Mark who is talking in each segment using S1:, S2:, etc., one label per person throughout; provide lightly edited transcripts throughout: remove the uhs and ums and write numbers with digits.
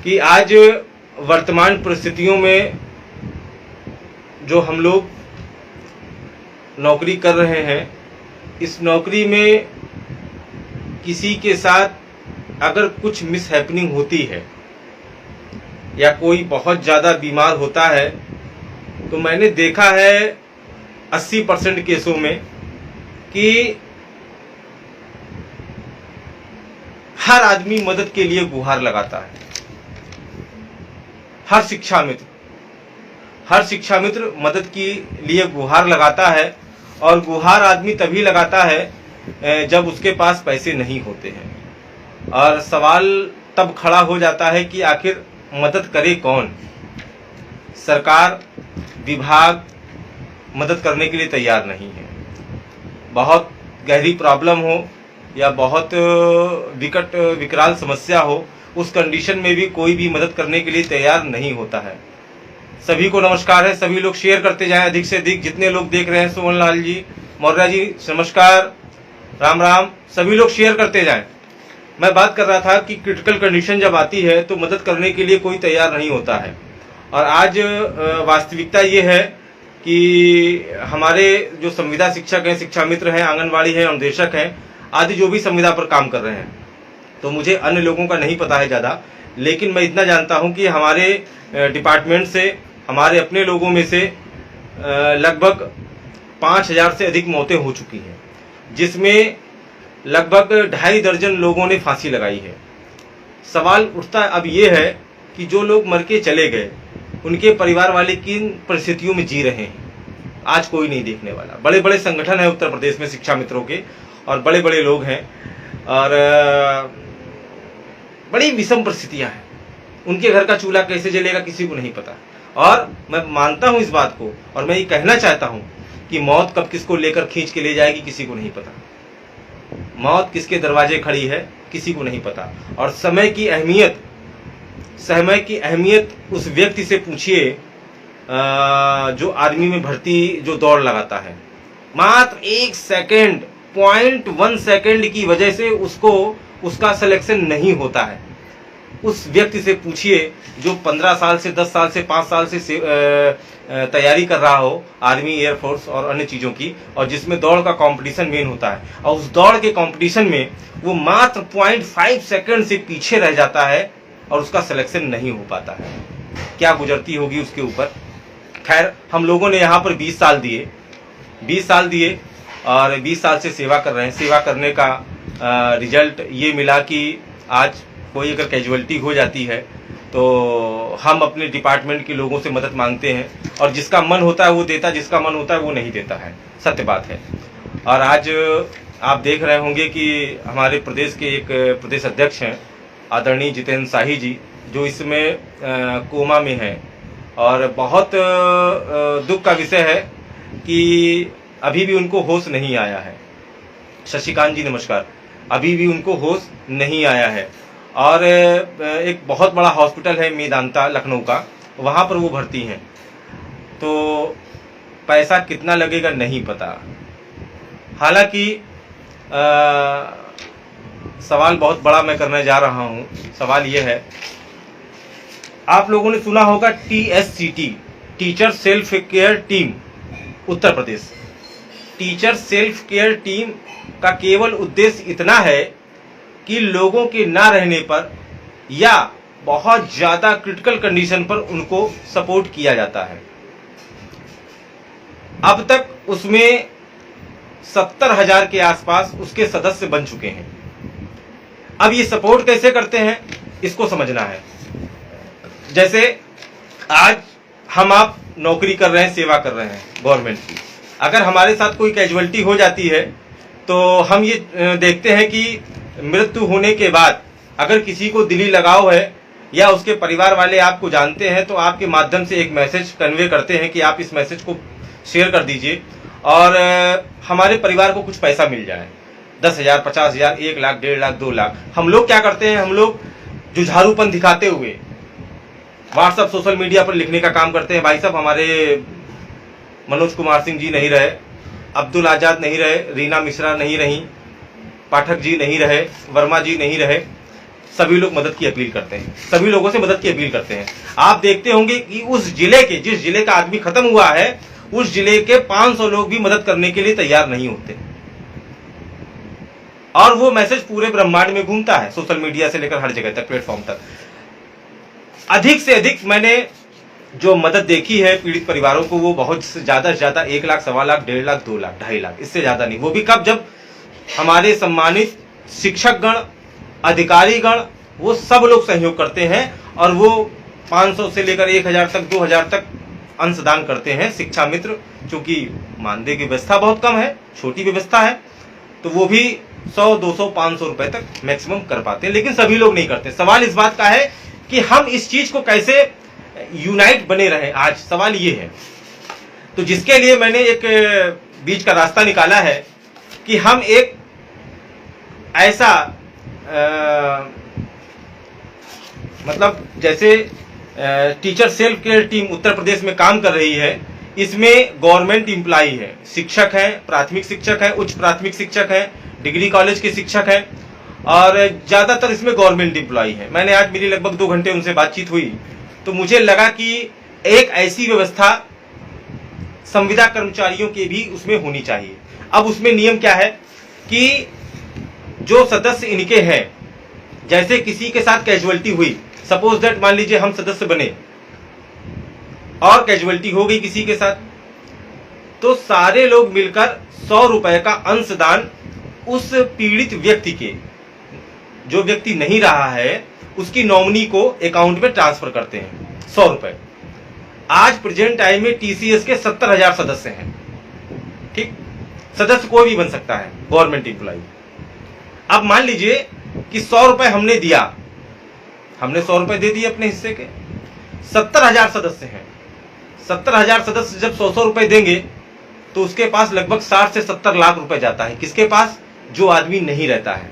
S1: कि आज वर्तमान परिस्थितियों में जो हम लोग नौकरी कर रहे हैं, इस नौकरी में किसी के साथ अगर कुछ मिसहैपनिंग होती है या कोई बहुत ज़्यादा बीमार होता है, तो मैंने देखा है 80% केसों में कि हर आदमी मदद के लिए गुहार लगाता है। हर शिक्षा मित्र मदद के लिए गुहार लगाता है, और गुहार आदमी तभी लगाता है जब उसके पास पैसे नहीं होते हैं। और सवाल तब खड़ा हो जाता है कि आखिर मदद करे कौन। सरकार, विभाग मदद करने के लिए तैयार नहीं है। बहुत गहरी प्रॉब्लम हो या बहुत विकराल समस्या हो, उस कंडीशन में भी कोई भी मदद करने के लिए तैयार नहीं होता है। सभी को नमस्कार है। सभी लोग शेयर करते जाएं अधिक से अधिक। जितने लोग देख रहे हैं, सुमन लाल जी, मौर्य जी, नमस्कार, राम राम। सभी लोग शेयर करते जाएं। मैं बात कर रहा था कि क्रिटिकल कंडीशन जब आती है तो मदद करने के लिए कोई तैयार नहीं होता है। और आज वास्तविकता ये है कि हमारे जो संविदा शिक्षक हैं, शिक्षा मित्र हैं, आंगनबाड़ी हैं, अनुदेशक हैं, आदि जो भी संविदा पर काम कर रहे हैं, तो मुझे अन्य लोगों का नहीं पता है ज़्यादा, लेकिन मैं इतना जानता हूं कि हमारे डिपार्टमेंट से, हमारे अपने लोगों में से लगभग 5000 से अधिक मौतें हो चुकी हैं, जिसमें लगभग 2.5 दर्जन लोगों ने फांसी लगाई है। सवाल उठता अब ये है कि जो लोग मर के चले गए, उनके परिवार वाले किन परिस्थितियों में जी रहे हैं, आज कोई नहीं देखने वाला। बड़े बड़े संगठन हैं उत्तर प्रदेश में शिक्षा मित्रों के, और बड़े बड़े लोग हैं, और बड़ी विषम परिस्थितियां हैं। उनके घर का चूल्हा कैसे जलेगा किसी को नहीं पता। और मैं मानता हूं इस बात को, और मैं ये कहना चाहता हूं कि मौत कब किसको लेकर खींच के ले जाएगी किसी को नहीं पता। मौत किसके दरवाजे खड़ी है किसी को नहीं पता। और समय की अहमियत उस व्यक्ति से पूछिए जो आर्मी में भर्ती जो दौड़ लगाता है। मात्र 1 सेकेंड, 0.1 सेकेंड की वजह से उसका सिलेक्शन नहीं होता है। उस व्यक्ति से पूछिए जो 15 साल से, 10 साल से, 5 साल से तैयारी कर रहा हो आर्मी, एयरफोर्स और अन्य चीज़ों की, और जिसमें दौड़ का कंपटीशन मेन होता है, और उस दौड़ के कंपटीशन में वो मात्र 0.5 सेकेंड से पीछे रह जाता है और उसका सिलेक्शन नहीं हो पाता है। क्या गुजरती होगी उसके ऊपर। खैर, हम लोगों ने यहाँ पर 20 साल दिए और 20 साल से सेवा कर रहे हैं। सेवा करने का रिजल्ट ये मिला कि आज कोई अगर कैजुअलिटी हो जाती है तो हम अपने डिपार्टमेंट के लोगों से मदद मांगते हैं, और जिसका मन होता है वो देता, जिसका मन होता है वो नहीं देता है। सत्य बात है। और आज आप देख रहे होंगे कि हमारे प्रदेश के एक प्रदेश अध्यक्ष हैं आदरणीय जितेंद्र शाही जी, जो इसमें कोमा में हैं, और बहुत दुख का विषय है कि अभी भी उनको होश नहीं आया है। शशिकांत जी नमस्कार। अभी भी उनको होश नहीं आया है। और एक बहुत बड़ा हॉस्पिटल है मेदांता लखनऊ का, वहाँ पर वो भर्ती हैं। तो पैसा कितना लगेगा नहीं पता। हालांकि सवाल बहुत बड़ा मैं करने जा रहा हूँ। सवाल ये है, आप लोगों ने सुना होगा TSCT, teacher self care team, Uttar Pradesh. Teacher self care team का केवल उद्देश्य इतना है कि लोगों के ना रहने पर या बहुत ज्यादा क्रिटिकल कंडीशन पर उनको सपोर्ट किया जाता है। अब तक उसमें 70,000 के आसपास उसके सदस्य बन चुके हैं। अब ये सपोर्ट कैसे करते हैं इसको समझना है। जैसे आज हम आप नौकरी कर रहे हैं, सेवा कर रहे हैं गवर्नमेंट की। अगर हमारे साथ कोई कैजुअलिटी हो जाती है तो हम ये देखते हैं कि मृत्यु होने के बाद अगर किसी को दिली लगाव है या उसके परिवार वाले आपको जानते हैं, तो आपके माध्यम से एक मैसेज कन्वे करते हैं कि आप इस मैसेज को शेयर कर दीजिए और हमारे परिवार को कुछ पैसा मिल जाए। 10,000, 50,000, 1 लाख, 1.5 लाख, 2 लाख। हम लोग क्या करते हैं, हम लोग जुझारूपन दिखाते हुए व्हाट्सएप, सोशल मीडिया पर लिखने का काम करते हैं। भाई साहब, हमारे मनोज कुमार सिंह जी नहीं रहे, अब्दुल आजाद नहीं रहे, रीना मिश्रा नहीं रही, पाठक जी नहीं रहे, वर्मा जी नहीं रहे, सभी लोग मदद की अपील करते हैं, सभी लोगों से मदद की अपील करते हैं। आप देखते होंगे कि उस जिले के, जिस जिले का आदमी खत्म हुआ है, उस जिले के 500 लोग भी मदद करने के लिए तैयार नहीं होते, और वो मैसेज पूरे ब्रह्मांड में घूमता है, सोशल मीडिया से लेकर हर जगह तक, प्लेटफॉर्म तक। अधिक से अधिक मैंने जो मदद देखी है पीड़ित परिवारों को, वो बहुत ज्यादा से ज्यादा 1 लाख, 1.25 लाख, 1.5 लाख, 2 लाख, 2.5 लाख, इससे ज्यादा नहीं। वो भी कब? जब हमारे सम्मानित शिक्षक गण, अधिकारी गण, वो सब लोग सहयोग करते हैं, और वो 500 से लेकर 1000 तक, 2000 तक अंशदान करते हैं। शिक्षा मित्र, चूंकि मानदेय की व्यवस्था बहुत कम है, छोटी व्यवस्था है, तो वो भी 100, 200, 500 रुपए तक मैक्सिमम कर पाते हैं, लेकिन सभी लोग नहीं करते। सवाल इस बात का है कि हम इस चीज को कैसे यूनाइट बने रहे, आज सवाल ये है। तो जिसके लिए मैंने एक बीच का रास्ता निकाला है कि हम एक ऐसा मतलब जैसे teacher self care team Uttar प्रदेश में काम कर रही है, इसमें गवर्नमेंट एम्प्लॉई है, शिक्षक हैं, प्राथमिक शिक्षक हैं, उच्च प्राथमिक शिक्षक हैं, डिग्री कॉलेज के शिक्षक हैं, और ज्यादातर इसमें गवर्नमेंट एम्प्लॉई है। मैंने आज मेरी लगभग 2 घंटे उनसे बातचीत हुई, तो मुझे लगा कि एक ऐसी व्यवस्था संविदा कर्मचारियों की भी उसमें होनी चाहिए। अब उसमें नियम क्या है कि जो सदस्य इनके हैं, जैसे किसी के साथ कैजुअलिटी हुई, सपोज दैट मान लीजिए हम सदस्य बने और कैजुअलिटी हो गई किसी के साथ, तो सारे लोग मिलकर 100 रुपए का अंशदान उस पीड़ित व्यक्ति के, जो व्यक्ति नहीं रहा है, उसकी नॉमिनी को अकाउंट में ट्रांसफर करते हैं 100 रुपए। आज प्रेजेंट टाइम में टीसीएस के 70,000 सदस्य हैं। ठीक, सदस्य कोई भी बन सकता है, गवर्नमेंट एम्प्लॉई। अब मान लीजिए कि 100 रुपए हमने दिया, हमने 100 रुपए दे दिए अपने हिस्से के, 70,000 सदस्य हैं। 70,000 सदस्य जब 100 रुपए देंगे तो उसके पास लगभग 60 से 70 लाख रुपए जाता है। किसके पास? जो आदमी नहीं रहता है।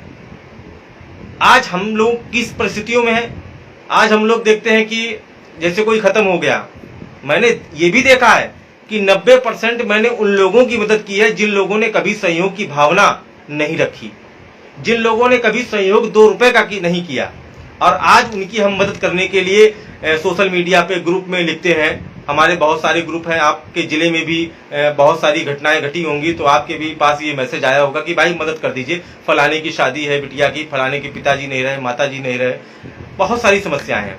S1: आज हम लोग किस परिस्थितियों में हैं? आज हम लोग देखते हैं कि जैसे कोई खत्म हो गया, मैंने ये भी देखा है कि 90% मैंने उन लोगों की मदद की है जिन लोगों ने कभी सहयोग की भावना नहीं रखी, जिन लोगों ने कभी सहयोग 2 रुपए का की नहीं किया, और आज उनकी हम मदद करने के लिए सोशल मीडिया पे ग्रुप में लिखते हैं। हमारे बहुत सारे ग्रुप हैं, आपके जिले में भी बहुत सारी घटनाएं घटी होंगी, तो आपके भी पास ये मैसेज आया होगा कि भाई मदद कर दीजिए, फलाने की शादी है बिटिया की, फलाने के पिताजी नहीं रहे, माताजी नहीं रहे, बहुत सारी समस्याएं हैं।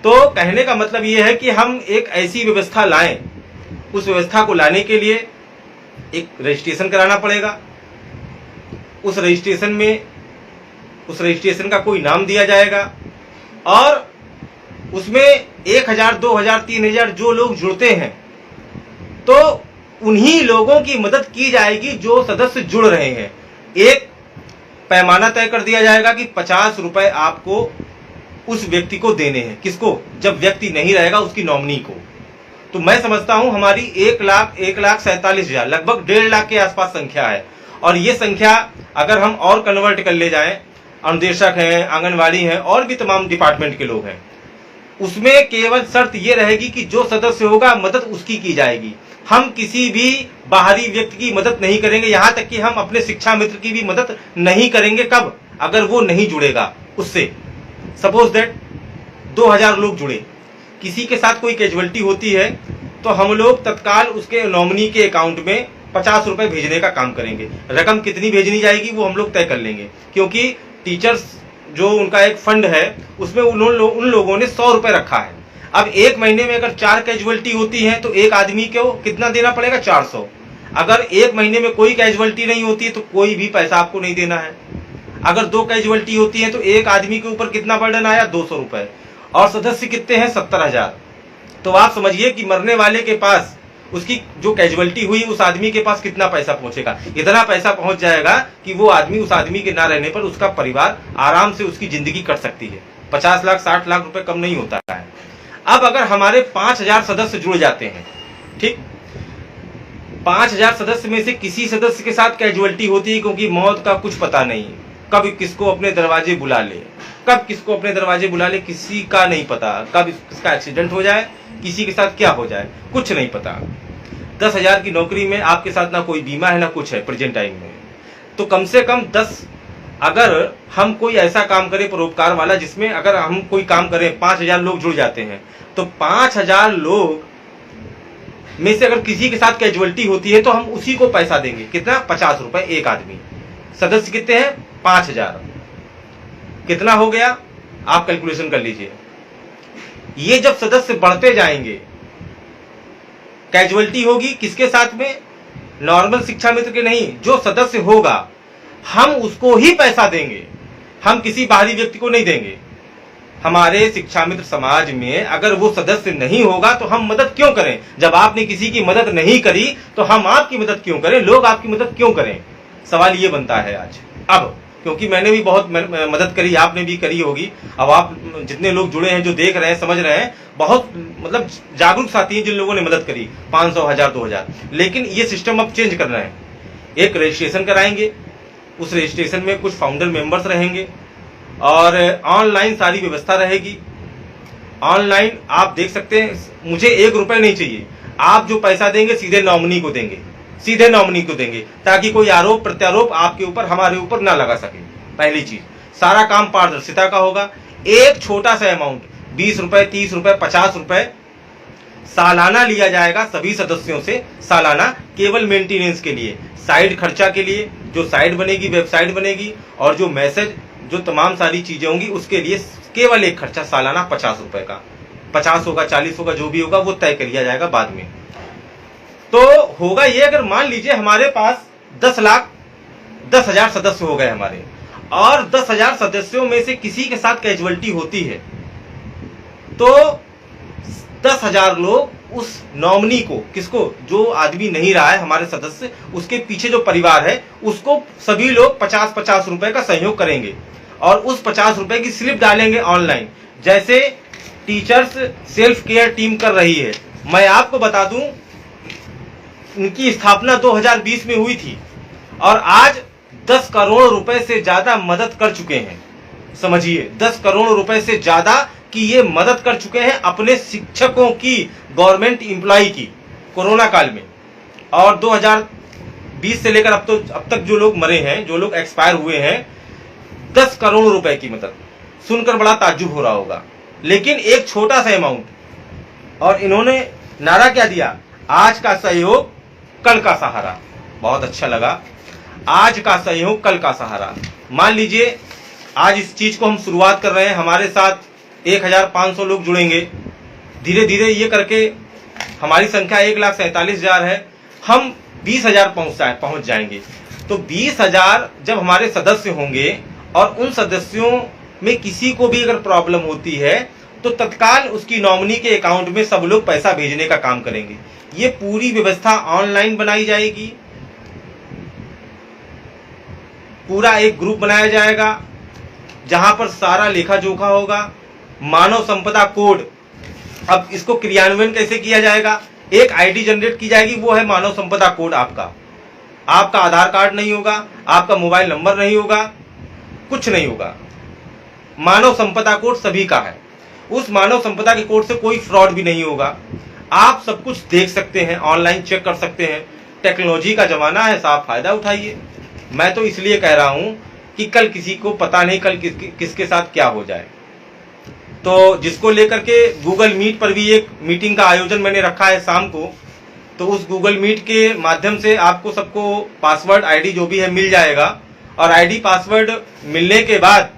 S1: तो कहने का मतलब ये है कि हम एक ऐसी व्यवस्था लाएं, उस व्यवस्था को लाने के लिए एक रजिस्ट्रेशन कराना पड़ेगा। उस रजिस्ट्रेशन का कोई नाम दिया जाएगा, और उसमें 1000, 2000, 3000 जो लोग जुड़ते हैं, तो उन्हीं लोगों की मदद की जाएगी जो सदस्य जुड़ रहे हैं। एक पैमाना तय कर दिया जाएगा कि 50 रुपए आपको उस व्यक्ति को देने हैं। किसको? जब व्यक्ति नहीं रहेगा, उसकी नॉमिनी को। तो मैं समझता हूं हमारी 1,47,000, लगभग 1.5 लाख के आसपास संख्या है, और ये संख्या अगर हम और कन्वर्ट कर ले जाएं, अनुदेशक हैं, आंगनवाड़ी हैं, और भी तमाम डिपार्टमेंट के लोग हैं, उसमें केवल शर्त ये रहेगी कि जो सदस्य होगा मदद उसकी की जाएगी। हम किसी भी बाहरी व्यक्ति की मदद नहीं करेंगे, यहां तक कि हम अपने शिक्षा मित्र की भी मदद नहीं करेंगे। कब? अगर वो नहीं जुड़ेगा उससे। सपोज दैट 2000 लोग जुड़े, किसी के साथ कोई कैजुअलिटी होती है, तो हम लोग तत्काल उसके नॉमिनी के अकाउंट में 50 रुपए भेजने का काम करेंगे। रकम कितनी भेजनी जाएगी वो हम लोग तय कर लेंगे, क्योंकि टीचर्स जो उनका एक फंड है, उसमें उन लोगों ने 100 रुपए रखा है। अब एक महीने में अगर 4 कैजुअलिटी होती है तो एक आदमी को कितना देना पड़ेगा? 400। अगर एक महीने में कोई कैजुअलिटी नहीं होती है तो कोई भी पैसा आपको नहीं देना है। अगर 2 कैजुअलिटी होती है तो एक आदमी के ऊपर कितना बर्डन आया? 200 रुपए। और सदस्य कितने हैं? 70,000। तो आप समझिए कि मरने वाले के पास, उसकी जो कैजुअलिटी हुई, उस आदमी के पास कितना पैसा पहुंचेगा? इतना पैसा पहुंच जाएगा कि वो आदमी, उस आदमी के ना रहने पर उसका परिवार आराम से उसकी जिंदगी कट सकती है। 50 लाख 60 लाख रुपए कम नहीं होता है। अब अगर हमारे 5000 सदस्य जुड़ जाते हैं, ठीक, 5000 सदस्य में से किसी सदस्य के साथ कैजुअलिटी होती है, क्योंकि मौत का कुछ पता नहीं, कब किसको अपने दरवाजे बुला ले, कब किसको अपने दरवाजे बुला ले, किसी का नहीं पता। कब इसका एक्सीडेंट हो जाए, किसी के साथ क्या हो जाए, कुछ नहीं पता। 10,000 की नौकरी में आपके साथ ना कोई बीमा है ना कुछ है प्रेजेंट टाइम में, तो कम से कम 10 अगर हम कोई ऐसा काम करें परोपकार वाला, जिसमें अगर हम कोई काम करें 5,000 लोग जुड़ जाते हैं, तो 5,000 लोग में से अगर किसी के साथ कैजुअलिटी होती है तो हम उसी को पैसा देंगे। कितना? 50 रुपए एक आदमी। सदस्य कितने हैं? 5,000। कितना हो गया? आप कैलकुलेशन कर लीजिए। ये जब सदस्य बढ़ते जाएंगे, कैजुअलिटी होगी किसके साथ में? नॉर्मल शिक्षा मित्र के नहीं, जो सदस्य होगा हम उसको ही पैसा देंगे, हम किसी बाहरी व्यक्ति को नहीं देंगे। हमारे शिक्षा मित्र समाज में अगर वो सदस्य नहीं होगा तो हम मदद क्यों करें? जब आपने किसी की मदद नहीं करी तो हम आपकी मदद क्यों करें? लोग आपकी मदद क्यों करें? सवाल ये बनता है आज। अब क्योंकि मैंने भी बहुत मदद करी, आपने भी करी होगी। अब आप जितने लोग जुड़े हैं, जो देख रहे हैं, समझ रहे हैं, बहुत मतलब जागरूक साथी हैं जिन लोगों ने मदद करी, 500, 1000, 2000। लेकिन ये सिस्टम अब चेंज करना है। एक रजिस्ट्रेशन कराएंगे, उस रजिस्ट्रेशन में कुछ फाउंडर मेंबर्स रहेंगे और ऑनलाइन सारी व्यवस्था रहेगी। ऑनलाइन आप देख सकते हैं, मुझे 1 रुपए नहीं चाहिए। आप जो पैसा देंगे सीधे नॉमिनी को देंगे, सीधे नॉमिनी को देंगे, ताकि कोई आरोप प्रत्यारोप आपके ऊपर, हमारे ऊपर ना लगा सके। पहली चीज, सारा काम पारदर्शिता का होगा। एक छोटा सा अमाउंट 20 रुपए, 30 रुपए, 50 रुपए सालाना लिया जाएगा सभी सदस्यों से, सालाना, केवल मेंटेनेंस के लिए, साइड खर्चा के लिए, जो साइट बनेगी, वेबसाइट बनेगी, और जो मैसेज, जो तमाम सारी चीजें होंगी, उसके लिए केवल एक खर्चा सालाना 50 रुपए का। 50 होगा, 40 होगा, जो भी होगा वो तय कर लिया जाएगा बाद में। तो होगा ये, अगर मान लीजिए हमारे पास 10,10,000 सदस्य हो गए हमारे, और 10,000 सदस्यों में से किसी के साथ कैजुअलिटी होती है, तो 10,000 लोग उस नॉमिनी को, किसको? जो आदमी नहीं रहा है हमारे सदस्य, उसके पीछे जो परिवार है, उसको सभी लोग 50-50 रुपए का सहयोग करेंगे और उस 50 रुपए की स्लिप डालेंगे ऑनलाइन, जैसे टीचर्स सेल्फ केयर टीम कर रही है। मैं आपको बता दूं, इनकी स्थापना 2020 में हुई थी और आज 10 करोड़ रुपए से ज्यादा मदद कर चुके हैं। समझिए, 10 करोड़ रुपए से ज्यादा कि ये मदद कर चुके हैं अपने शिक्षकों की, गवर्नमेंट एम्प्लॉय की, कोरोना काल में। और 2020 से लेकर अब तक जो लोग मरे हैं, जो लोग एक्सपायर हुए हैं, 10 करोड़ रुपए की मदद। सुनकर बड़ा ताज्जुब हो रहा होगा, लेकिन एक छोटा सा अमाउंट। और इन्होंने नारा क्या दिया? आज का सहयोग कल का सहारा। बहुत अच्छा लगा, आज का सहयोग कल का सहारा। मान लीजिए आज इस चीज को हम शुरुआत कर रहे हैं, हमारे साथ 1,500 लोग जुड़ेंगे। धीरे धीरे ये करके हमारी संख्या 1,47,000 है, हम 20,000 पहुंच जाएंगे। तो 20,000 जब हमारे सदस्य होंगे और उन सदस्यों में किसी को भी अगर प्रॉब्लम होती है तो तत्काल उसकी नॉमिनी के अकाउंट में सब लोग पैसा भेजने का काम करेंगे। ये पूरी व्यवस्था ऑनलाइन बनाई जाएगी। पूरा एक ग्रुप बनाया जाएगा जहां पर सारा लेखा जोखा होगा। मानव संपदा कोड, अब इसको क्रियान्वयन कैसे किया जाएगा? एक आईडी जनरेट की जाएगी, वो है मानव संपदा कोड। आपका आधार कार्ड नहीं होगा, आपका मोबाइल नंबर नहीं होगा, कुछ नहीं होगा। मानव संपदा कोड सभी का है। उस मानव संपदा के कोड से कोई फ्रॉड भी नहीं होगा। आप सब कुछ देख सकते हैं, ऑनलाइन चेक कर सकते हैं। टेक्नोलॉजी का जमाना है साहब, फायदा उठाइए। मैं तो इसलिए कह रहा हूं कि कल किसी को पता नहीं कल किसके साथ क्या हो जाए। तो जिसको लेकर के गूगल मीट पर भी एक मीटिंग का आयोजन मैंने रखा है शाम को, तो उस गूगल मीट के माध्यम से आपको सबको पासवर्ड, आईडी जो भी है मिल जाएगा। और आईडी पासवर्ड मिलने के बाद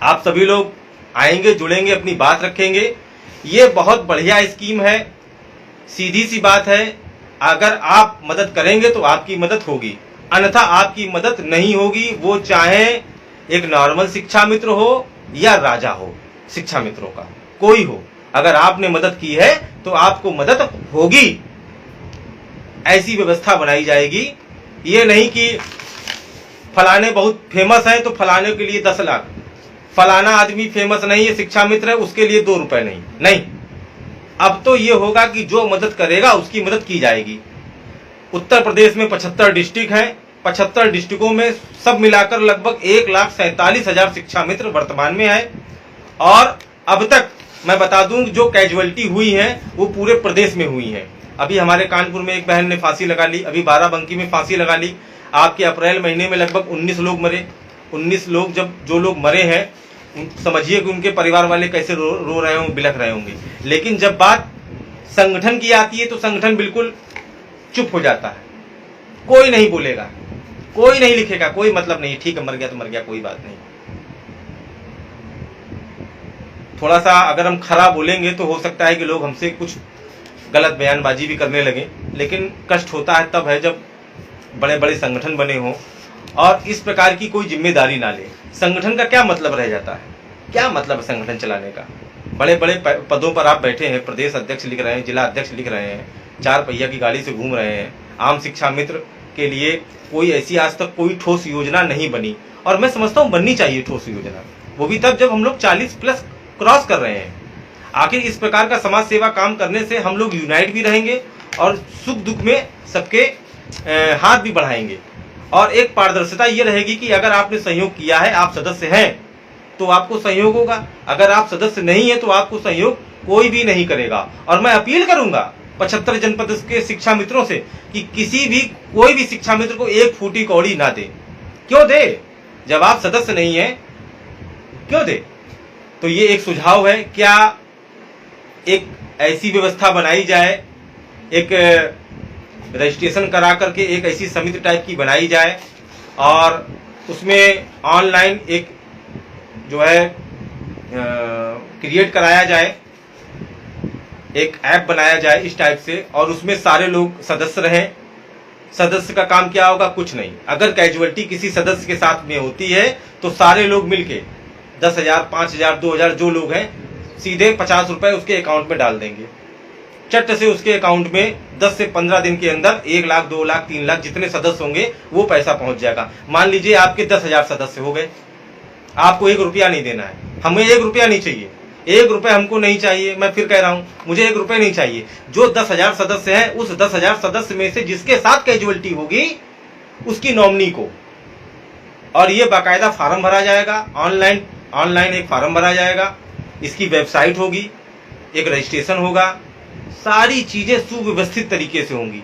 S1: आप सभी लोग आएंगे, जुड़ेंगे, अपनी बात रखेंगे। ये बहुत बढ़िया स्कीम है, सीधी सी बात है। अगर आप मदद करेंगे तो आपकी मदद होगी, अन्यथा आपकी मदद नहीं होगी। वो चाहे एक नॉर्मल शिक्षा मित्र हो या राजा हो, शिक्षा मित्रों का कोई हो, अगर आपने मदद की है तो आपको मदद होगी। ऐसी व्यवस्था बनाई जाएगी। ये नहीं कि फलाने बहुत फेमस है तो फलाने के लिए 10 लाख, फलाना आदमी फेमस नहीं है, शिक्षा मित्र है, उसके लिए 2 रुपए नहीं। अब तो ये होगा कि जो मदद करेगा उसकी मदद की जाएगी। उत्तर प्रदेश में 75 डिस्ट्रिक्ट हैं। 75 डिस्ट्रिक्टों में सब मिलाकर लगभग 1,47,000 शिक्षा मित्र वर्तमान में है। और अब तक मैं बता दूं जो कैजुअलिटी हुई है वो पूरे प्रदेश में हुई है। अभी हमारे कानपुर में एक बहन ने फांसी लगा ली, अभी बाराबंकी में फांसी लगा ली। आपके अप्रैल महीने में लगभग 19 लोग मरे। 19 लोग जो लोग मरे हैं, समझिए कि उनके परिवार वाले कैसे रो रहे होंगे, बिलख रहे होंगे। लेकिन जब बात संगठन की आती है तो संगठन बिल्कुल चुप हो जाता है, कोई नहीं बोलेगा, कोई नहीं लिखेगा, कोई मतलब नहीं, ठीक है मर गया तो मर गया, कोई बात नहीं। थोड़ा सा अगर हम खरा बोलेंगे तो हो सकता है कि लोग हमसे कुछ गलत बयानबाजी भी करने लगे, लेकिन कष्ट होता है तब है जब बड़े बड़े संगठन बने हों और इस प्रकार की कोई जिम्मेदारी ना ले। संगठन का क्या मतलब रह जाता है, क्या मतलब है संगठन चलाने का? बड़े बड़े पदों पर आप बैठे हैं, प्रदेश अध्यक्ष लिख रहे हैं, जिला अध्यक्ष लिख रहे हैं, 4 पहिया की गाड़ी से घूम रहे हैं। आम शिक्षा मित्र के लिए कोई ऐसी आज तक कोई ठोस योजना नहीं बनी, और मैं समझता हूँ बननी चाहिए ठोस योजना, वो भी तब जब हम लोग 40+ क्रॉस कर रहे हैं। आखिर इस प्रकार का समाज सेवा काम करने से हम लोग यूनाइट भी रहेंगे और सुख दुख में सबके हाथ भी बढ़ाएंगे, और एक पारदर्शिता ये रहेगी कि अगर आपने सहयोग किया है, आप सदस्य हैं, तो आपको सहयोग होगा, अगर आप सदस्य नहीं है तो आपको सहयोग कोई भी नहीं करेगा। और मैं अपील करूंगा 75 जनपद के शिक्षा मित्रों से कि कोई भी शिक्षा मित्र को 1 फूटी कौड़ी ना दे। क्यों दे? जब आप सदस्य नहीं है क्यों दे? तो ये एक सुझाव है, क्या एक ऐसी व्यवस्था बनाई जाए, एक रजिस्ट्रेशन करा करके एक ऐसी समिति टाइप की बनाई जाए और उसमें ऑनलाइन एक जो है क्रिएट कराया जाए, एक ऐप बनाया जाए इस टाइप से, और उसमें सारे लोग सदस्य रहें। सदस्य का काम क्या होगा? कुछ नहीं। अगर कैजुअलिटी किसी सदस्य के साथ में होती है तो सारे लोग मिलके 10,000, 5,000, 2,000 जो लोग हैं सीधे 50 रुपए उसके अकाउंट में डाल देंगे। चट से उसके अकाउंट में 10 से 15 दिन के अंदर 1 लाख, 2 लाख, 3 लाख जितने सदस्य होंगे वो पैसा पहुंच जाएगा। मान लीजिए आपके 10,000 सदस्य हो गए, आपको 1 रुपया नहीं देना है, हमें 1 रुपया नहीं चाहिए, 1 रुपये हमको नहीं चाहिए। मैं फिर कह रहा हूं, मुझे 1 रुपये नहीं चाहिए। जो 10,000 सदस्य हैं, उस 10,000 सदस्य में से जिसके साथ कैजुअलिटी होगी उसकी नॉमिनी को, और ये बाकायदा फार्म भरा जाएगा, ऑनलाइन एक फार्म भरा जाएगा, इसकी वेबसाइट होगी, एक रजिस्ट्रेशन होगा, सारी चीजें सुव्यवस्थित तरीके से होंगी।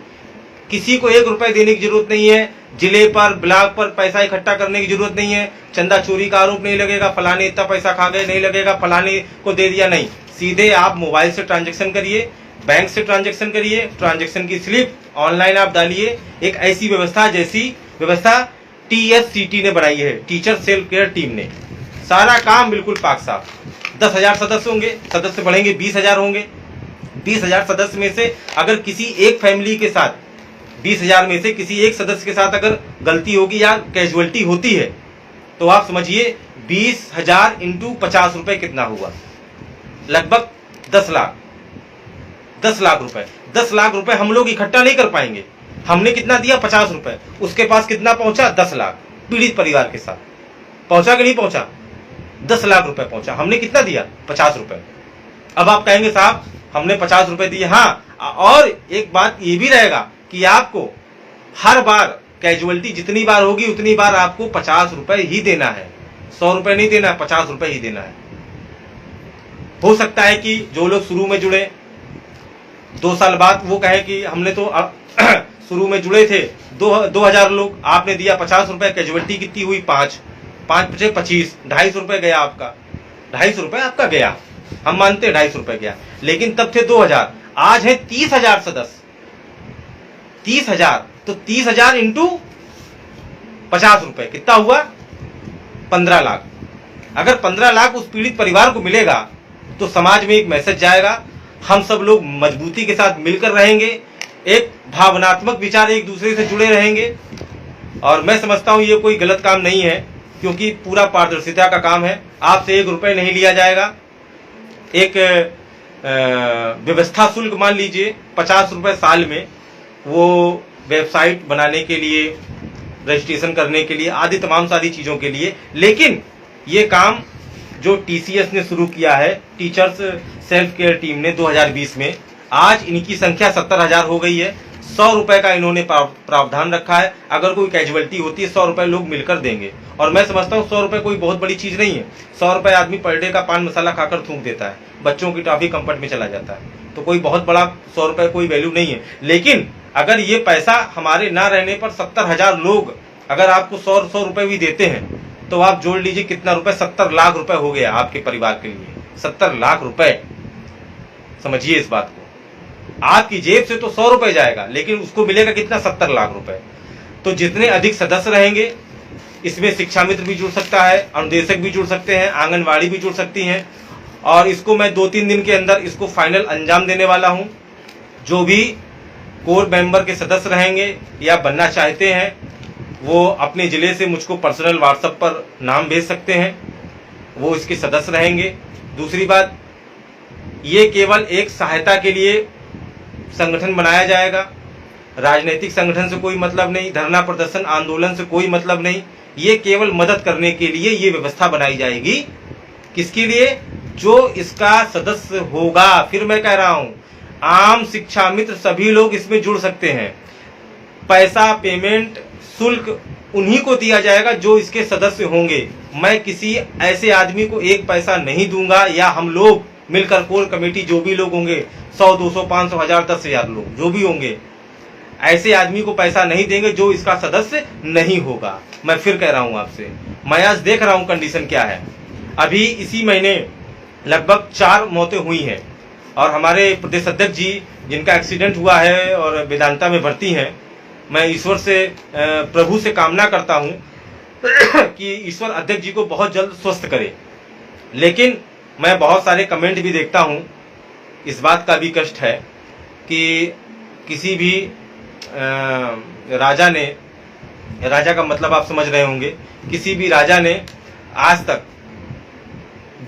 S1: किसी को 1 रुपए देने की जरूरत नहीं है, जिले पर ब्लॉक पर पैसा इकट्ठा करने की जरूरत नहीं है, चंदा चोरी का आरोप नहीं लगेगा, फलाने इतना पैसा खा गए नहीं लगेगा, फलाने को दे दिया नहीं। सीधे आप मोबाइल से ट्रांजैक्शन करिए, बैंक से ट्रांजैक्शन करिए, ट्रांजैक्शन की स्लिप ऑनलाइन आप डालिए। एक ऐसी व्यवस्था जैसी व्यवस्था TSCT ने बनाई है, टीचर सेल्फ केयर टीम ने, सारा काम बिल्कुल पाक साफ। 10,000 सदस्य होंगे, सदस्य बढ़ेंगे 20,000 होंगे। 20,000 सदस्य में से अगर किसी एक फैमिली के साथ 20,000 में से किसी एक सदस्य के साथ अगर गलती होगी या कैजुअलिटी होती है तो आप समझिए 20,000 इंटू 50 रुपए कितना हुआ? लगभग 10 लाख। 10 लाख रुपए, 10 लाख रुपए हम लोग इकट्ठा नहीं कर पाएंगे। हमने कितना दिया? 50 रुपए। उसके पास कितना पहुंचा? 10 लाख। पीड़ित परिवार के साथ पहुंचा कि नहीं पहुंचा? 10 लाख रुपए पहुंचा। हमने कितना दिया? 50 रुपए। अब आप कहेंगे साहब हमने 50 रुपए दिए। हाँ, और एक बात ये भी रहेगा कि आपको हर बार कैजुअलिटी जितनी बार होगी उतनी बार आपको 50 रुपए ही देना है, 100 रुपए नहीं देना है, 50 रुपए ही देना है। हो सकता है कि जो लोग शुरू में जुड़े 2 साल बाद वो कहे कि हमने तो शुरू में जुड़े थे 2,000 लोग, आपने दिया 50 रुपए, कैजुअलिटी कितनी हुई? 5 5 25, 250 रुपए गया आपका। 250 रुपए आपका गया, हम मानते हैं 250 रुपए गया, लेकिन तब थे 2,000, आज है 30,000 सदस्य। 30,000 तो 30,000 इंटू 50 रुपए कितना हुआ? 15 लाख। अगर 15 लाख उस पीड़ित परिवार को मिलेगा तो समाज में एक मैसेज जाएगा, हम सब लोग मजबूती के साथ मिलकर रहेंगे, एक भावनात्मक विचार एक दूसरे से जुड़े रहेंगे। और मैं समझता हूं ये कोई गलत काम नहीं है, क्योंकि पूरा पारदर्शिता का काम है। आपसे 1 रुपये नहीं लिया जाएगा। एक व्यवस्था शुल्क मान लीजिए 50 रुपए साल में, वो वेबसाइट बनाने के लिए, रजिस्ट्रेशन करने के लिए, आदि तमाम सारी चीज़ों के लिए। लेकिन ये काम जो TCS ने शुरू किया है, टीचर्स सेल्फ केयर टीम ने 2020 में, आज इनकी संख्या 70,000 हो गई है। 100 रुपए का इन्होंने प्रावधान रखा है। अगर कोई कैजुअलिटी होती है 100 रुपए लोग मिलकर देंगे, और मैं समझता हूँ 100 रुपए कोई बहुत बड़ी चीज़ नहीं है। 100 रुपए आदमी पर डे का पान मसाला खाकर थूक देता है, बच्चों की टॉफी कंफर्ट में चला जाता है, तो कोई बहुत बड़ा 100 रुपए कोई वैल्यू नहीं है। लेकिन अगर ये पैसा हमारे ना रहने पर 70,000 लोग अगर आपको 100 रुपए भी देते हैं तो आप जोड़ लीजिए कितना रुपए, 70 लाख रुपए हो गया आपके परिवार के लिए। 70 लाख रुपए, समझिए इस बात को। आपकी जेब से तो 100 रुपए जाएगा, लेकिन उसको मिलेगा कितना, 70 लाख रुपए। तो जितने अधिक सदस्य रहेंगे, इसमें शिक्षा मित्र भी जुड़ सकता है, अनुदेशक भी जुड़ सकते हैं, आंगनवाड़ी भी जुड़ सकती हैं, और इसको मैं 2-3 दिन के अंदर इसको फाइनल अंजाम देने वाला हूं। जो भी कोर मेंबर के सदस्य रहेंगे या बनना चाहते हैं, वो अपने जिले से मुझको पर्सनल व्हाट्सएप पर नाम भेज सकते हैं, वो इसके सदस्य रहेंगे। दूसरी बात, ये केवल एक सहायता के लिए संगठन बनाया जाएगा, राजनीतिक संगठन से कोई मतलब नहीं, धरना प्रदर्शन आंदोलन से कोई मतलब नहीं, ये केवल मदद करने के लिए ये व्यवस्था बनाई जाएगी। किसके लिए, जो इसका सदस्य होगा। फिर मैं कह रहा हूं, आम शिक्षा मित्र सभी लोग इसमें जुड़ सकते हैं। पैसा, पेमेंट, शुल्क उन्हीं को दिया जाएगा जो इसके सदस्य होंगे। मैं किसी ऐसे आदमी को एक पैसा नहीं दूंगा, या हम लोग मिलकर कोर कमेटी जो भी लोग होंगे, 100, 200, 500, 1000, 10,000 लोग जो भी होंगे, ऐसे आदमी को पैसा नहीं देंगे जो इसका सदस्य नहीं होगा। मैं फिर कह रहा हूं आपसे, मैं आज देख रहा हूं कंडीशन क्या है। अभी इसी महीने लगभग 4 मौतें हुई हैं, और हमारे प्रदेश अध्यक्ष जी जिनका एक्सीडेंट हुआ है और वेदांता में भर्ती हैं, मैं ईश्वर से, प्रभु से कामना करता हूं कि ईश्वर अध्यक्ष जी को बहुत जल्द स्वस्थ करे। लेकिन मैं बहुत सारे कमेंट भी देखता हूं, इस बात का भी कष्ट है कि किसी भी राजा ने, राजा का मतलब आप समझ रहे होंगे, किसी भी राजा ने आज तक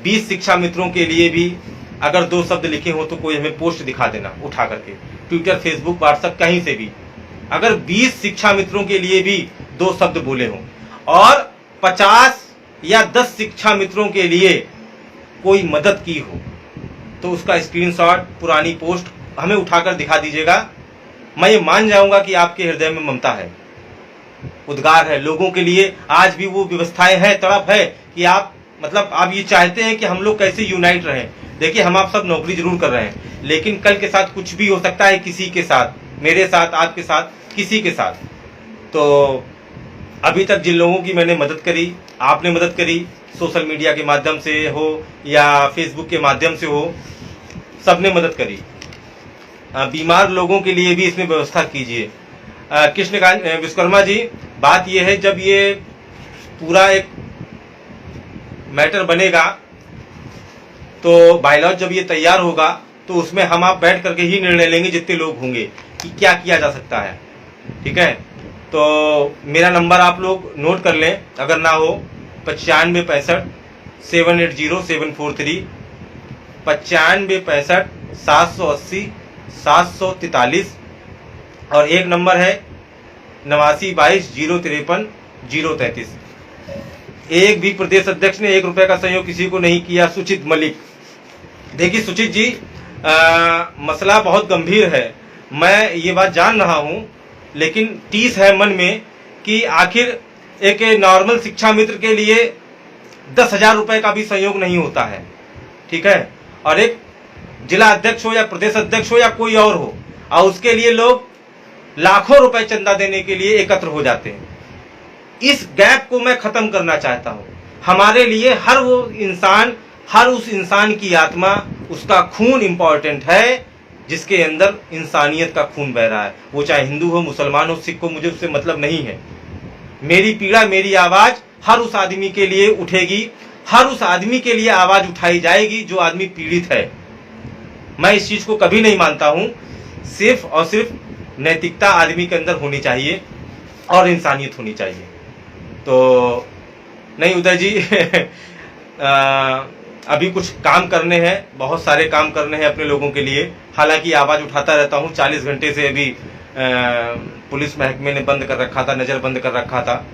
S1: 20 शिक्षा मित्रों के लिए भी अगर 2 शब्द लिखे हो तो कोई हमें पोस्ट दिखा देना उठा करके, ट्विटर, फेसबुक, व्हाट्सएप, कहीं से भी। अगर 20 शिक्षा मित्रों के लिए भी 2 शब्द बोले हों, और 50 या 10 शिक्षा मित्रों के लिए कोई मदद की हो, तो उसका स्क्रीनशॉट, पुरानी पोस्ट हमें उठाकर दिखा दीजिएगा। मैं ये मान जाऊंगा कि आपके हृदय में ममता है, उद्गार है लोगों के लिए। आज भी वो व्यवस्थाएं हैं, तड़प है कि आप, मतलब आप ये चाहते हैं कि हम लोग कैसे यूनाइट रहें। देखिए, हम आप सब नौकरी जरूर कर रहे हैं, लेकिन कल के साथ कुछ भी हो सकता है, किसी के साथ, मेरे साथ, आपके साथ, किसी के साथ। तो अभी तक जिन लोगों की मैंने मदद करी, आपने मदद करी, सोशल मीडिया के माध्यम से हो या फेसबुक के माध्यम से हो, सबने मदद करी। बीमार लोगों के लिए भी इसमें व्यवस्था कीजिए। कृष्णकांत विश्वकर्मा जी, बात यह है, जब ये पूरा एक मैटर बनेगा, तो बायलॉज जब ये तैयार होगा, तो उसमें हम आप बैठ करके ही निर्णय लेंगे, जितने लोग होंगे, कि क्या किया जा सकता है। ठीक है, तो मेरा नंबर आप लोग नोट कर लें, अगर ना हो, 9565 780 743, 9565 780 743, और एक नंबर है 8922 053 033। एक भी प्रदेश अध्यक्ष ने 1 रुपए का सहयोग किसी को नहीं किया। सुचित मलिक, देखिए सुचित जी, मसला बहुत गंभीर है, मैं ये बात जान रहा हूं, लेकिन टीस है मन में कि आखिर एक नॉर्मल शिक्षा मित्र के लिए 10,000 रुपए का भी सहयोग नहीं होता है। ठीक है, और एक जिला अध्यक्ष हो या प्रदेश अध्यक्ष हो या कोई और हो, और उसके लिए लोग लाखों रुपए चंदा देने के लिए एकत्र हो जाते हैं। इस गैप को मैं खत्म करना चाहता हूं। हमारे लिए हर वो इंसान, हर उस इंसान की आत्मा, उसका खून इंपॉर्टेंट है, जिसके अंदर इंसानियत का खून बह रहा है। वो चाहे हिंदू हो, मुसलमान हो, सिख हो, मुझे उससे मतलब नहीं है। मेरी पीड़ा, मेरी आवाज हर उस आदमी के लिए उठेगी, हर उस आदमी के लिए आवाज उठाई जाएगी जो आदमी पीड़ित है। मैं इस चीज को कभी नहीं मानता हूं। सिर्फ और सिर्फ नैतिकता आदमी के अंदर होनी चाहिए और इंसानियत होनी चाहिए। तो नहीं उदय जी अभी कुछ काम करने हैं, बहुत सारे काम करने हैं अपने लोगों के लिए। हालांकि आवाज उठाता रहता हूं, 40 घंटे से अभी पुलिस महकमे ने बंद कर रखा था, नजर बंद कर रखा था।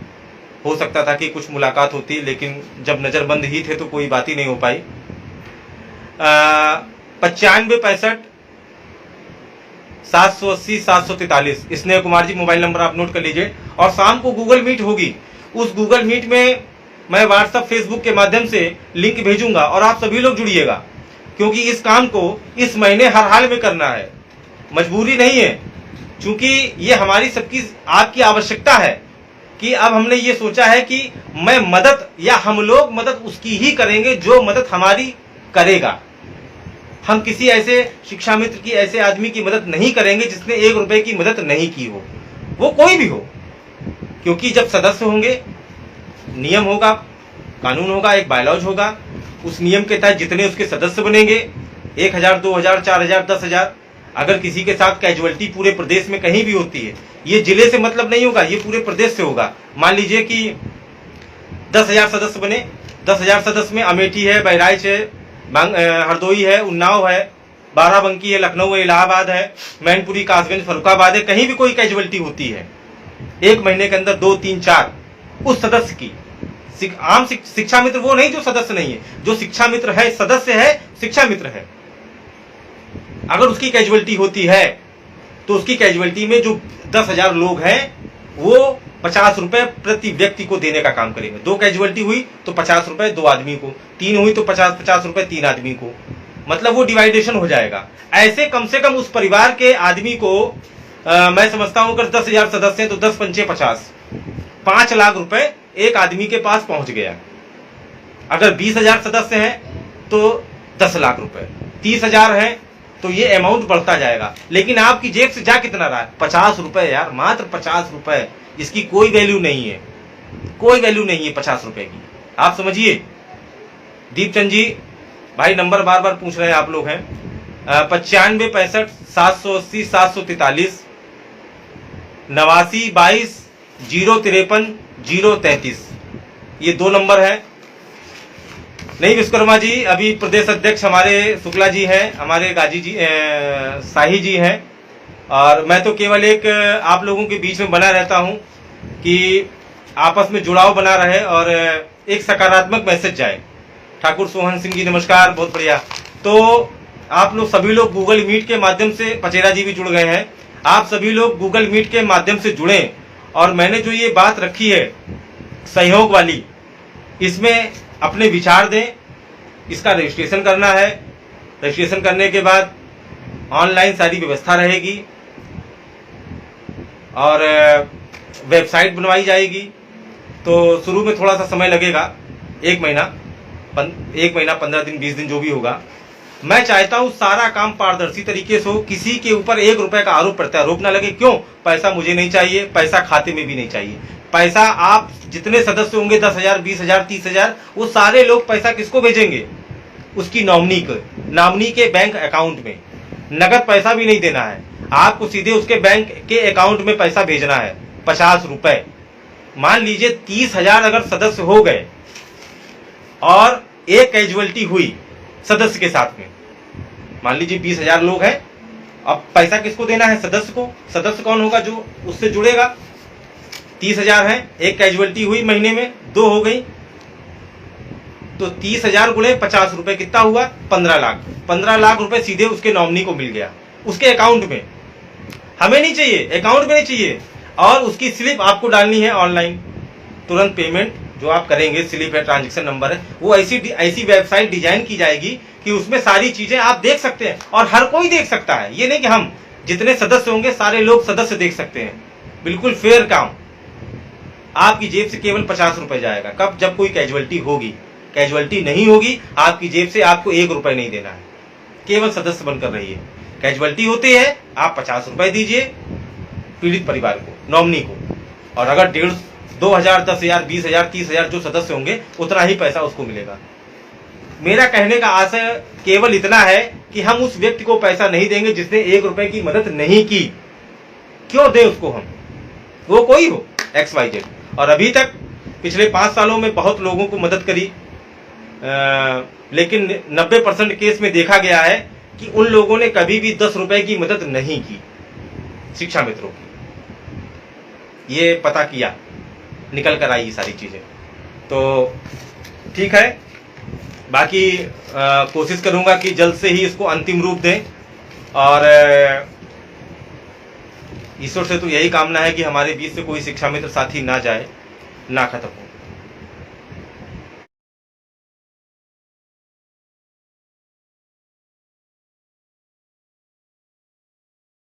S1: हो सकता था कि कुछ मुलाकात होती, लेकिन जब नजर बंद ही थे तो कोई बात ही नहीं हो पाई। 9565 780 743, स्नेह कुमार जी मोबाइल नंबर आप नोट कर लीजिए। और शाम को गूगल मीट होगी, उस गूगल मीट में मैं व्हाट्सएप, फेसबुक के माध्यम से लिंक भेजूंगा और आप सभी लोग जुड़िएगा, क्योंकि इस काम को इस महीने हर हाल में करना है, मजबूरी नहीं है, क्योंकि ये हमारी सबकी, आपकी आवश्यकता है कि अब हमने ये सोचा है कि मैं मदद या हम लोग मदद उसकी ही करेंगे जो मदद हमारी करेगा। हम किसी ऐसे शिक्षा मित्र की, ऐसे आदमी की मदद नहीं करेंगे जिसने 1 रुपए की मदद नहीं की हो, वो कोई भी हो। क्योंकि जब सदस्य होंगे, नियम होगा, कानून होगा, एक बायलॉज होगा, उस नियम के तहत जितने उसके सदस्य बनेंगे, 1000, 2000, 4000, 10,000, अगर किसी के साथ कैजुअलिटी पूरे प्रदेश में कहीं भी होती है, ये जिले से मतलब नहीं होगा, ये पूरे प्रदेश से होगा। मान लीजिए कि 10,000 सदस्य बने, 10,000 सदस्य में अमेठी है, बहराइच है, हरदोई है, उन्नाव है, बाराबंकी है, लखनऊ है, इलाहाबाद है, मैनपुरी, कासगंज, फर्रुखाबाद है, कहीं भी कोई कैजुअलिटी होती है 1 महीने के अंदर 2, 3, 4 उस सदस्य की, आम शिक्षा मित्र वो नहीं जो सदस्य नहीं है, जो शिक्षा मित्र है, सदस्य है, शिक्षा मित्र है, अगर उसकी कैजुअलिटी होती है तो उसकी कैजुअलिटी में जो 10,000 लोग हैं वो 50 रुपए प्रति व्यक्ति को देने का काम करेंगे। 2 कैजुअलिटी हुई तो 50 रुपए 2 आदमी को, 3 हुई तो 50 रुपए 3 आदमी को, मतलब वो डिवाइडेशन हो जाएगा। ऐसे कम से कम उस परिवार के आदमी को मैं समझता हूं अगर 10,000 सदस्य हैं तो 10 पंचे 50, 5 लाख रुपए एक आदमी के पास पहुंच गया। अगर 20,000 सदस्य हैं तो 10 लाख रुपए, 30,000 हैं तो ये अमाउंट बढ़ता जाएगा। लेकिन आपकी जेब से जा कितना रहा है? 50 रुपए यार, मात्र 50 रुपए। इसकी कोई वैल्यू नहीं है, कोई वैल्यू नहीं है 50 रुपए की, आप समझिए। दीपचंद जी भाई नंबर बार बार पूछ रहे हैं, आप लोग हैं 95 65 780 743 89 22 053 033, ये 2 नंबर है। नहीं विश्वकर्मा जी, अभी प्रदेश अध्यक्ष हमारे शुक्ला जी हैं, हमारे गाजी जी शाही जी हैं, और मैं तो केवल एक आप लोगों के बीच में बना रहता हूं कि आपस में जुड़ाव बना रहे और एक सकारात्मक मैसेज जाए। ठाकुर सोहन सिंह जी नमस्कार, बहुत बढ़िया। तो आप लोग सभी लोग गूगल मीट के माध्यम से, पचेरा जी भी जुड़ गए हैं, आप सभी लोग गूगल मीट के माध्यम से जुड़ें। और मैंने जो ये बात रखी है सहयोग वाली, इसमें अपने विचार दें। इसका रजिस्ट्रेशन करना है, रजिस्ट्रेशन करने के बाद ऑनलाइन सारी व्यवस्था रहेगी और वेबसाइट बनवाई जाएगी। तो शुरू में थोड़ा सा समय लगेगा, 1 महीना 15 दिन 20 दिन जो भी होगा। मैं चाहता हूं सारा काम पारदर्शी तरीके से हो, किसी के ऊपर 1 रुपए का आरोप प्रत्यारोप ना लगे। क्यों? पैसा मुझे नहीं चाहिए, पैसा खाते में भी नहीं चाहिए। पैसा आप जितने सदस्य होंगे 10,000 20,000 30,000, वो सारे लोग पैसा किसको भेजेंगे? उसकी नॉमिनी के बैंक अकाउंट में। नगद पैसा भी नहीं देना है आपको, सीधे उसके बैंक के अकाउंट में पैसा भेजना है 50 रुपए। मान लीजिए 30,000 अगर सदस्य हो गए और एक कैजुअलिटी हुई सदस्य के साथ में, मान लीजिए 20,000 लोग हैं, अब पैसा किसको देना है? सदस्य को। सदस्य कौन होगा? जो उससे जुड़ेगा। 30,000 हैं, एक कैजुअलिटी हुई महीने में, 2 हो गई, तो 30,000 गुणे 50 रुपए कितना हुआ? 15 लाख। 15 लाख रुपए सीधे उसके नॉमिनी को मिल गया, उसके अकाउंट में। हमें नहीं चाहिए, अकाउंट में नहीं चाहिए। और उसकी स्लिप आपको डालनी है ऑनलाइन, तुरंत पेमेंट जो आप करेंगे, स्लिप है, ट्रांजैक्शन नंबर है, वो ऐसी वेबसाइट डिजाइन की जाएगी कि उसमें सारी चीजें आप देख सकते हैं और हर कोई देख सकता है। ये नहीं कि हम जितने सदस्य होंगे सारे लोग सदस्य देख सकते हैं। बिल्कुल फेयर काम। आपकी जेब से केवल 50 रुपए जाएगा। कब? जब कोई कैजुअलिटी होगी। कैजुअलिटी नहीं होगी, आपकी जेब से आपको 1 रुपए नहीं देना है, केवल सदस्य बनकर रहिए। कैजुअलिटी होती है, आप 50 रुपए दीजिए पीड़ित परिवार को, नॉमिनी को, और अगर 1,500 2,000 10,000 20,000 30,000 जो सदस्य होंगे उतना ही पैसा उसको मिलेगा। मेरा कहने का आशय केवल इतना है कि हम उस व्यक्ति को पैसा नहीं देंगे जिसने 1 रुपए की मदद नहीं की। क्यों दे उसको हम? वो कोई हो XYZ। और अभी तक पिछले 5 सालों में बहुत लोगों को मदद करी, लेकिन 90% केस में देखा गया है कि उन लोगों ने कभी भी 10 रुपए की मदद नहीं की शिक्षा मित्रों की। ये पता किया, निकल कर आई ये सारी चीजें। तो ठीक है, बाकी कोशिश करूंगा कि जल्द से ही इसको अंतिम रूप दें। और ईश्वर से तो यही कामना है कि हमारे बीच से कोई शिक्षा मित्र साथी ना जाए, ना खत्म हो।